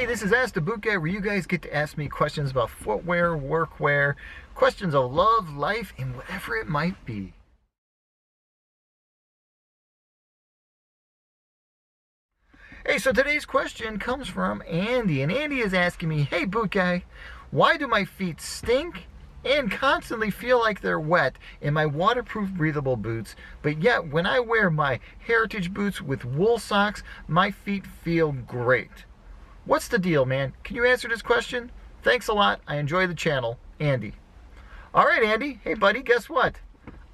Hey, this is Ask the Boot Guy, where you guys get to ask me questions about footwear, workwear, questions of love, life, and whatever it might be. Hey, so today's question comes from Andy, and Andy is asking me, hey, Boot Guy, why do my feet stink and constantly feel like they're wet in my waterproof breathable boots, but yet when I wear my heritage boots with wool socks, my feet feel great? What's the deal, man? Can you answer this question? Thanks a lot. I enjoy the channel. Andy. All right, Andy. Hey, buddy, guess what?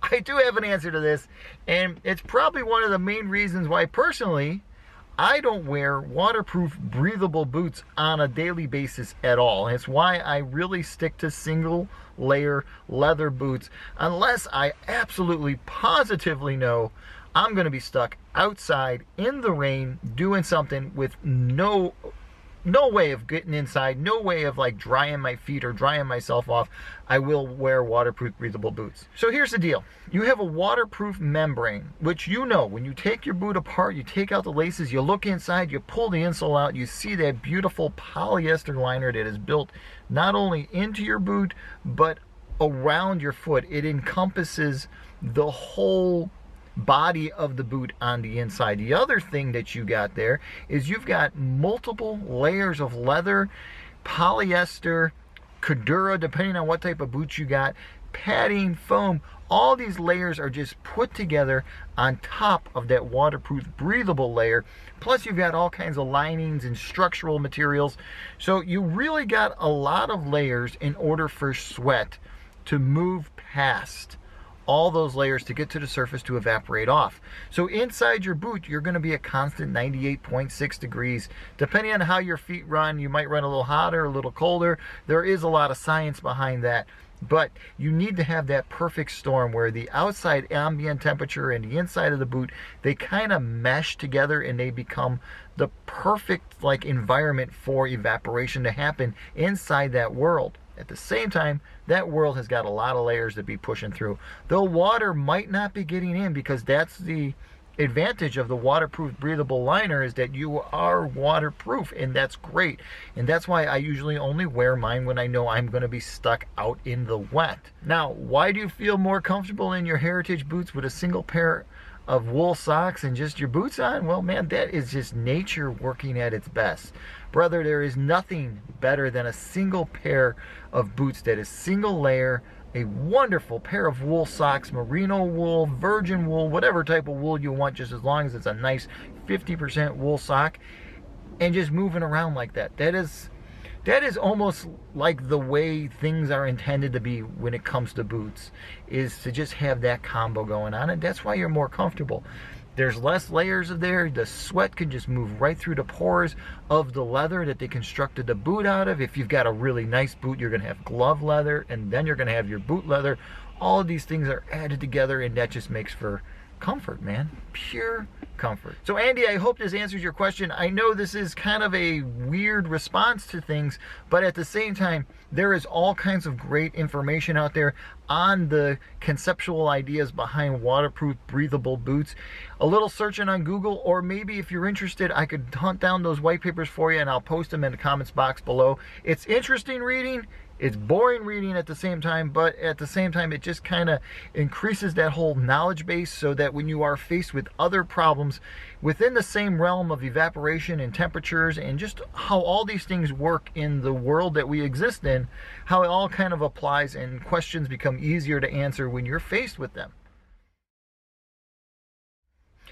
I do have an answer to this, and it's probably one of the main reasons why, personally, I don't wear waterproof breathable boots on a daily basis at all. It's why I really stick to single layer leather boots unless I absolutely positively know I'm going to be stuck outside in the rain doing something with no way of getting inside, no way of like drying my feet or drying myself off. I will wear waterproof breathable boots. So here's the deal. You have a waterproof membrane, which when you take your boot apart, you take out the laces, you look inside, you pull the insole out, you see that beautiful polyester liner that is built not only into your boot, but around your foot. It encompasses the whole body of the boot on the inside. The other thing that you got there is you've got multiple layers of leather, polyester, Cordura, depending on what type of boots you got, padding, foam. All these layers are just put together on top of that waterproof breathable layer. Plus you've got all kinds of linings and structural materials. So you really got a lot of layers in order for sweat to move past all those layers to get to the surface to evaporate off. So inside your boot, you're going to be a constant 98.6 degrees. Depending on how your feet run, you might run a little hotter, a little colder. There is a lot of science behind that. But you need to have that perfect storm where the outside ambient temperature and the inside of the boot, they kind of mesh together and they become the perfect environment for evaporation to happen inside that world. At the same time, that world has got a lot of layers to be pushing through. Though water might not be getting in, because that's the advantage of the waterproof breathable liner, is that you are waterproof, and that's great. And that's why I usually only wear mine when I know I'm going to be stuck out in the wet. Now, why do you feel more comfortable in your heritage boots with a single pair of wool socks and just your boots on? Well, man, that is just nature working at its best. Brother, there is nothing better than a single pair of boots that is single layer, a wonderful pair of wool socks, merino wool, virgin wool, whatever type of wool you want, just as long as it's a nice 50% wool sock, and just moving around like that. That is almost like the way things are intended to be when it comes to boots, is to just have that combo going on, and that's why you're more comfortable. There's less layers of there. The sweat can just move right through the pores of the leather that they constructed the boot out of. If you've got a really nice boot, you're going to have glove leather, and then you're going to have your boot leather. All of these things are added together, and that just makes for comfort, man. Pure comfort. So Andy, I hope this answers your question. I know this is kind of a weird response to things, but at the same time, there is all kinds of great information out there on the conceptual ideas behind waterproof breathable boots. A little searching on Google, or maybe if you're interested, I could hunt down those white papers for you and I'll post them in the comments box below. It's interesting reading. It's boring reading at the same time, but at the same time, it just kind of increases that whole knowledge base, so that when you are faced with other problems within the same realm of evaporation and temperatures and just how all these things work in the world that we exist in, how it all kind of applies, and questions become easier to answer when you're faced with them.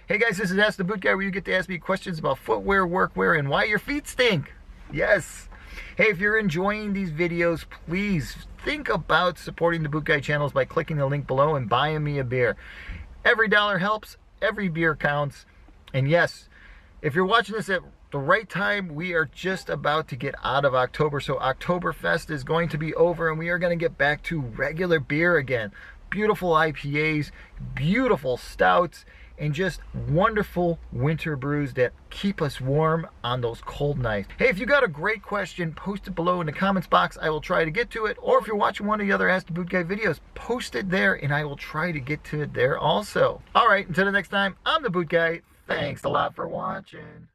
Hey guys, this is Ask the Boot Guy, where you get to ask me questions about footwear, workwear, and why your feet stink. Yes. Hey, if you're enjoying these videos, please think about supporting the Boot Guy channels by clicking the link below and buying me a beer. Every dollar helps, every beer counts. And yes, if you're watching this at the right time, we are just about to get out of October. So Oktoberfest is going to be over, and we are going to get back to regular beer again. Beautiful IPAs, beautiful stouts, and just wonderful winter brews that keep us warm on those cold nights. Hey, if you got a great question, post it below in the comments box. I will try to get to it. Or if you're watching one of the other Ask the Boot Guy videos, post it there and I will try to get to it there also. All right, until the next time, I'm the Boot Guy. Thanks a lot for watching.